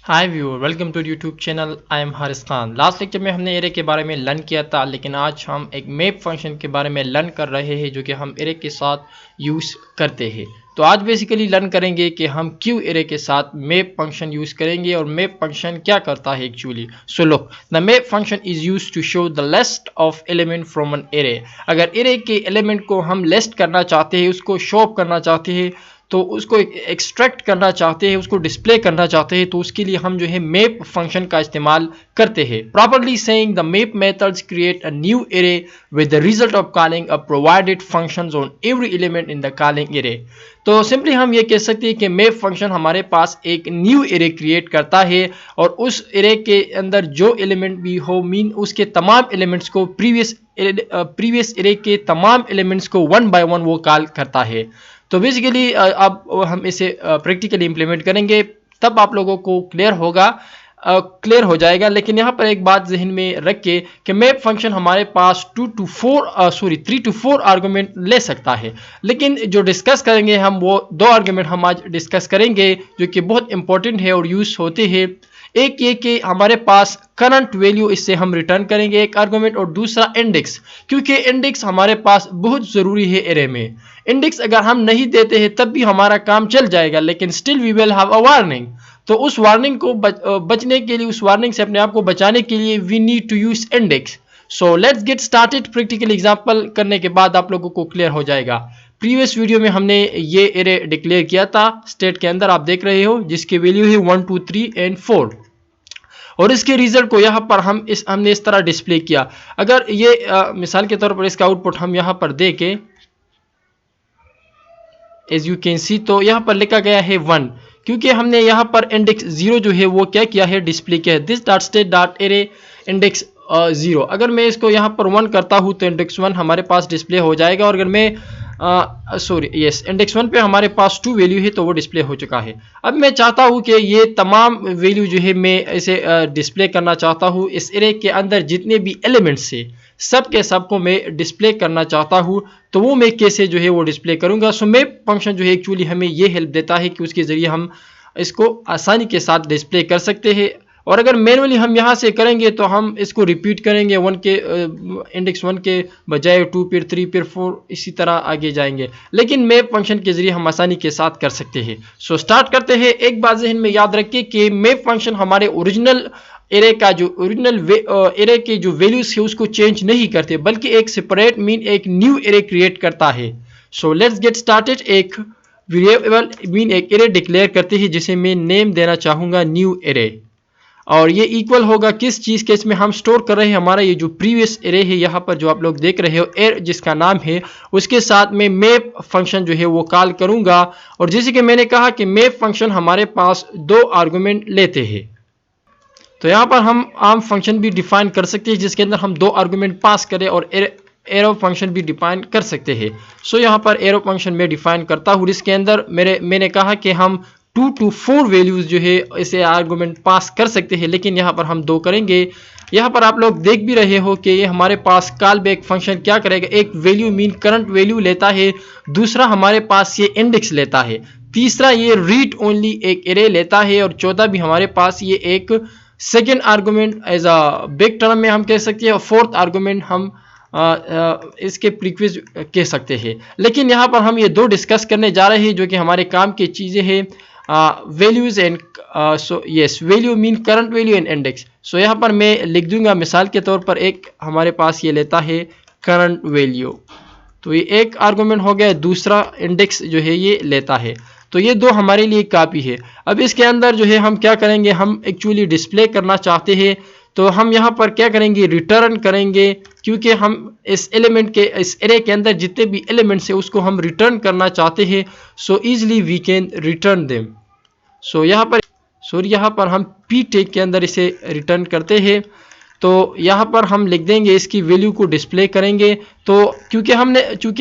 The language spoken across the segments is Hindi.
Hi viewer, welcome to YouTube channel. I am Haris Khan. Last lecture में हमने एरे के बारे में लर्न किया था, लेकिन आज हम एक मैप फंक्शन के बारे में लर्न कर रहे हैं जो कि हम एरे के साथ यूज़ करते हैं। तो आज बेसिकली लर्न करेंगे कि हम क्यों एरे के साथ मैप फंक्शन यूज़ करेंगे और मैप फंक्शन क्या करता है actually. So look, the map function is used to show the list of element from an array. अगर एरे के एलिमेंट को हम लिस्ट करना चाहते हैं, उसको शो अप करना चाहते हैं, तो उसको एक्सट्रैक्ट करना चाहते हैं, उसको डिस्प्ले करना चाहते हैं, तो उसके लिए हम जो है मैप फंक्शन का इस्तेमाल करते हैं। Properly saying, the map methods create a new array with the result of calling a provided functions on every element in the calling array. तो सिंपली हम ये कह सकते हैं कि मैप फंक्शन हमारे पास एक न्यू एरे क्रिएट करता है और उस एरे के अंदर जो एलिमेंट भी हो, मीन उसके तमाम एलिमेंट्स को प्रीवियस एरे के तमाम एलिमेंट्स को वन बाय वन वो कॉल करता है। तो बेसिकली अब हम इसे प्रैक्टिकली इम्प्लीमेंट करेंगे, तब आप लोगों को क्लियर हो जाएगा। लेकिन यहाँ पर एक बात जहन में रख के कि मैप फंक्शन हमारे पास 3 to 4 आर्गूमेंट ले सकता है, लेकिन जो डिस्कस करेंगे हम वो 2 आर्गूमेंट हम आज डिस्कस करेंगे जो कि बहुत इंपॉर्टेंट है और यूज़ होते हैं। एक ये कि हमारे पास करंट वैल्यू, इससे हम रिटर्न करेंगे एक आर्गूमेंट, और दूसरा इंडेक्स, क्योंकि इंडेक्स हमारे पास बहुत ज़रूरी है एरे में। इंडेक्स अगर हम नहीं देते हैं तब भी हमारा काम चल जाएगा, लेकिन still we will have a warning. तो उस वार्निंग को बचने के लिए, उस वार्निंग से अपने आप को बचाने के लिए we need to use index. So let's get started. Practical example करने के बाद आप लोगों को क्लियर हो जाएगा। प्रीवियस वीडियो में हमने ये एरे डिक्लेयर किया था स्टेट के अंदर, आप देख रहे हो, जिसकी वैल्यू है 1 2 3 एंड 4, और इसके रिजल्ट को यहाँ पर हमने इस तरह डिस्प्ले किया। अगर ये मिसाल के तौर पर इसका आउटपुट हम यहाँ पर देखें, एज यू कैन सी, तो यहाँ पर लिखा गया है 1, क्योंकि हमने यहाँ पर इंडेक्स 0 जो है वो क्या किया है, डिस्प्ले किया है। This dot state dot array index 0। अगर मैं इसको यहाँ पर 1 करता हूँ तो इंडेक्स 1 हमारे पास डिस्प्ले हो जाएगा, और अगर मैं इंडेक्स 1 पे हमारे पास 2 वैल्यू है तो वो डिस्प्ले हो चुका है। अब मैं चाहता हूँ कि ये तमाम वैल्यू जो है मैं इसे डिस्प्ले करना चाहता हूँ। इस एरे के अंदर जितने भी एलिमेंट्स है सब के सब को मैं डिस्प्ले करना चाहता हूँ, तो वो मैं कैसे जो है वो डिस्प्ले करूँगा। सो मैप फंक्शन जो है एक्चुअली हमें ये हेल्प देता है कि उसके ज़रिए हम इसको आसानी के साथ डिस्प्ले कर सकते हैं। और अगर मैनुअली हम यहाँ से करेंगे तो हम इसको रिपीट करेंगे, इंडेक्स 1 के बजाय 2, फिर 3, फिर 4, इसी तरह आगे जाएंगे। लेकिन मैप फंक्शन के जरिए हम आसानी के साथ कर सकते हैं। सो स्टार्ट करते हैं। एक बात जहन में याद रखिए कि मैप फंक्शन हमारे ओरिजिनल एरे एरे के जो वैल्यूज है उसको चेंज नहीं करते, बल्कि एक सेपरेट मीन एक न्यू एरे क्रिएट करता है। सो लेट्स गेट स्टार्टेड। एक वेरिएबल मीन एक एरे डिक्लेयर करते हैं जिसे मैं नेम देना चाहूँगा न्यू एरे, और ये इक्वल होगा किस चीज़ के, इसमें हम स्टोर कर रहे हैं हमारा ये जो प्रीवियस एरे है, यहाँ पर जो आप लोग देख रहे हो एर जिसका नाम है, उसके साथ में मैप फंक्शन जो है वो कॉल करूँगा। और जैसे कि मैंने कहा कि मैप फंक्शन हमारे पास 2 आर्गूमेंट लेते हैं, तो यहाँ पर हम आम फंक्शन भी डिफाइन कर सकते हैं जिसके अंदर हम 2 आर्गूमेंट पास करें, और एरो फंक्शन भी डिफाइन कर सकते हैं। सो यहाँ पर एरो फंक्शन में डिफाइन करता हूँ, इसके अंदर मैंने कहा कि हम 2 to 4 वैल्यूज जो है इसे आर्गूमेंट पास कर सकते हैं, लेकिन यहाँ पर हम 2 करेंगे। यहाँ पर आप लोग देख भी रहे हो कि ये हमारे पास कॉल बैक फंक्शन क्या करेगा, एक वैल्यू मीन करंट वैल्यू लेता है, दूसरा हमारे पास ये इंडेक्स लेता है, तीसरा ये रीड ओनली एक एरे लेता है, और चौथा भी हमारे पास ये एक second argument as a big term में हम कह सकते हैं, और फोर्थ आर्गूमेंट हम इसके प्रीक्विज कह सकते हैं। लेकिन यहाँ पर हम ये 2 डिस्कस करने जा रहे हैं जो कि हमारे काम की चीज़ें हैं, values and value mean current value and index. So यहाँ पर मैं लिख दूंगा मिसाल के तौर पर, एक हमारे पास ये लेता है करंट वैल्यू, तो ये एक आर्गूमेंट हो गया, दूसरा इंडेक्स जो है ये लेता है, तो ये 2 हमारे लिए काफ़ी है। अब इसके अंदर जो है हम क्या करेंगे, हम एक्चुअली डिस्प्ले करना चाहते हैं, तो हम यहाँ पर क्या करेंगे, रिटर्न करेंगे, क्योंकि हम इस एरे के अंदर जितने भी एलिमेंट्स है उसको हम रिटर्न करना चाहते हैं। So easily we can return them. So यहाँ पर हम पी टैग के अंदर इसे रिटर्न करते हैं, तो यहाँ पर हम लिख देंगे, इसकी वैल्यू को डिस्प्ले करेंगे। तो क्योंकि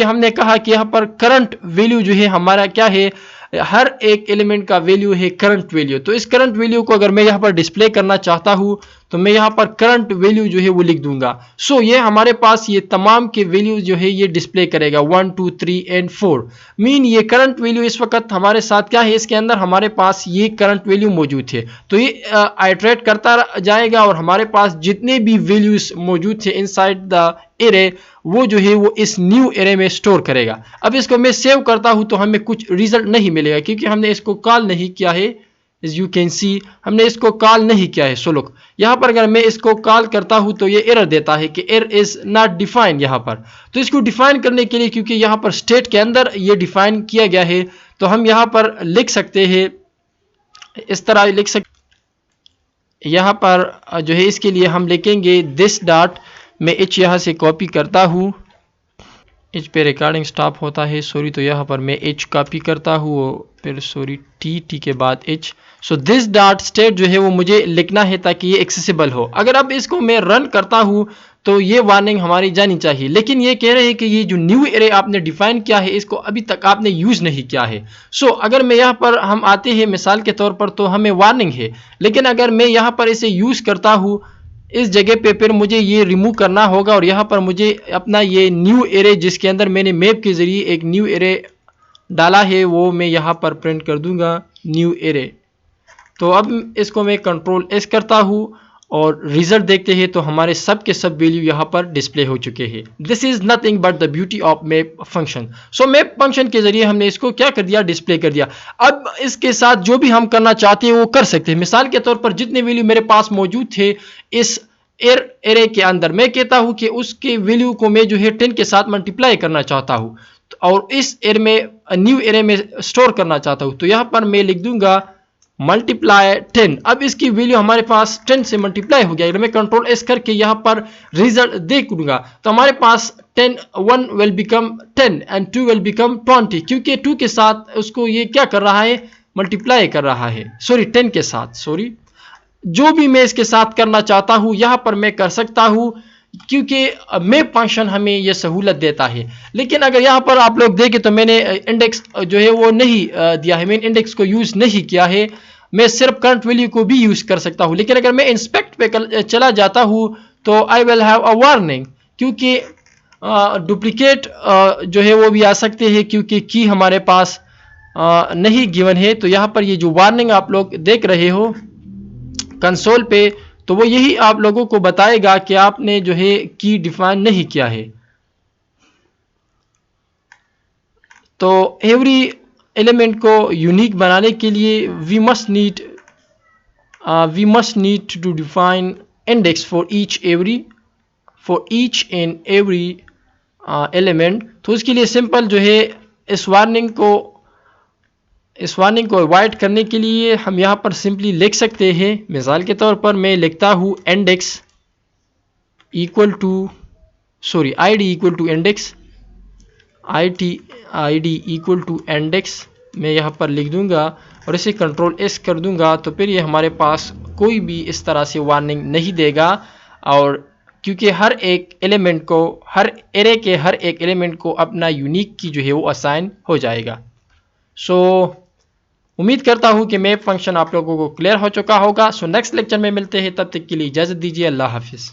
हमने कहा कि यहाँ पर करंट वैल्यू जो है हमारा क्या है, हर एक एलिमेंट का वैल्यू है करंट वैल्यू। तो इस करंट वैल्यू को अगर मैं यहाँ पर डिस्प्ले करना चाहता हूँ तो मैं यहाँ पर करंट वैल्यू जो है वो लिख दूंगा। सो ये हमारे पास ये तमाम के वैल्यू जो है ये डिस्प्ले करेगा 1 2 3 एंड 4। मीन ये करंट वैल्यू इस वक्त हमारे साथ क्या है, इसके अंदर हमारे पास ये करंट वैल्यू मौजूद है। तो ये आइट्रेट करता जाएगा और हमारे पास जितने भी वैल्यूज मौजूद थे इनसाइड द एरे वो जो है वो इस न्यू एरे में स्टोर करेगा। अब इसको मैं सेव करता हूं तो हमें कुछ रिजल्ट नहीं मिलेगा क्योंकि हमने इसको कॉल नहीं किया है। As you can see हमने इसको कॉल नहीं किया है। सो लुक यहाँ पर अगर मैं इसको कॉल करता हूं तो ये एरर देता है कि एरर इज नॉट डिफाइंड यहाँ पर। तो इसको डिफाइन करने के लिए, क्योंकि यहाँ पर स्टेट के अंदर ये डिफाइन किया गया है, तो हम यहाँ पर लिख सकते हैं, इस तरह लिख सकते। यहाँ पर जो है इसके लिए हम लिखेंगे दिस डॉट, मैं एच यहाँ से कॉपी करता हूँ, एच पे रिकॉर्डिंग स्टॉप होता है सॉरी, तो यहाँ पर मैं एच कॉपी करता हूँ, फिर सॉरी टी के बाद H. So this dot state जो है वो मुझे लिखना है ताकि ये एक्सेसिबल हो। अगर अब इसको मैं रन करता हूँ तो ये वार्निंग हमारी जानी चाहिए, लेकिन ये कह रहे हैं कि ये जो न्यू एरे आपने डिफाइन किया है इसको अभी तक आपने यूज नहीं किया है। सो अगर मैं यहाँ पर हम आते हैं मिसाल के तौर पर तो हमें वार्निंग है, लेकिन अगर मैं यहाँ पर इसे यूज करता हूँ इस जगह पे, फिर मुझे ये रिमूव करना होगा और यहाँ पर मुझे अपना ये न्यू एरे जिसके अंदर मैंने मैप के जरिए एक न्यू एरे डाला है वो मैं यहाँ पर प्रिंट कर दूंगा न्यू एरे। तो अब इसको मैं कंट्रोल एस करता हूँ और रिजल्ट देखते हैं तो हमारे सब के सब वैल्यू यहाँ पर डिस्प्ले हो चुके हैं। This is nothing but the beauty of map function. So map function के जरिए हमने इसको क्या कर दिया, डिस्प्ले कर दिया। अब इसके साथ जो भी हम करना चाहते हैं वो कर सकते हैं। मिसाल के तौर पर जितने वैल्यू मेरे पास मौजूद थे इस एरे के अंदर, मैं कहता हूं कि उसके वैल्यू को मैं जो है 10 के साथ मल्टीप्लाई करना चाहता हूं और इस एरे में न्यू एरे में स्टोर करना चाहता हूं। तो यहां पर मैं लिख दूंगा मल्टीप्लाई 10। अब इसकी वैल्यू हमारे पास 10 से मल्टीप्लाई हो गया। मैं कंट्रोल एस करके यहां पर रिजल्ट देख दूंगा तो हमारे पास 1 will become 10 and 2 will become 20, क्योंकि 2 के साथ उसको ये क्या कर रहा है, मल्टीप्लाई कर रहा है, सॉरी 10 के साथ, सॉरी जो भी मैं इसके साथ करना चाहता हूं यहां पर मैं कर सकता हूं क्योंकि मैप फंक्शन हमें यह सहूलत देता है। लेकिन अगर यहां पर आप लोग देखें तो मैंने इंडेक्स जो है वो नहीं दिया है, मैंने इंडेक्स को यूज नहीं किया है, मैं सिर्फ करंट वैल्यू को भी यूज कर सकता हूं। लेकिन अगर मैं इंस्पेक्ट पे चला जाता हूं तो I will have a warning, क्योंकि डुप्लीकेट जो है वो भी आ सकते हैं क्योंकि की हमारे पास नहीं गिवन है। तो यहाँ पर ये जो वार्निंग आप लोग देख रहे हो कंसोल पे, तो वो यही आप लोगों को बताएगा कि आपने जो है की डिफाइन नहीं किया है। तो एवरी एलिमेंट को यूनिक बनाने के लिए we must need to define index for each and every element. तो उसके लिए सिंपल जो है इस वार्निंग को अवॉइड करने के लिए हम यहाँ पर सिंपली लिख सकते हैं। मिसाल के तौर पर मैं लिखता हूँ index equal to sorry ID equal to index, ID equal to index मैं यहाँ पर लिख दूंगा और इसे कंट्रोल एस कर दूंगा तो फिर ये हमारे पास कोई भी इस तरह से वार्निंग नहीं देगा। और क्योंकि हर एक एलिमेंट को, हर एरे के हर एक एलिमेंट को अपना यूनिक की जो है वो असाइन हो जाएगा। सो उम्मीद करता हूं कि मैप फंक्शन आप लोगों को क्लियर हो चुका होगा। सो नेक्स्ट लेक्चर में मिलते हैं, तब तक के लिए इजाजत दीजिए, अल्लाह हाफिज़।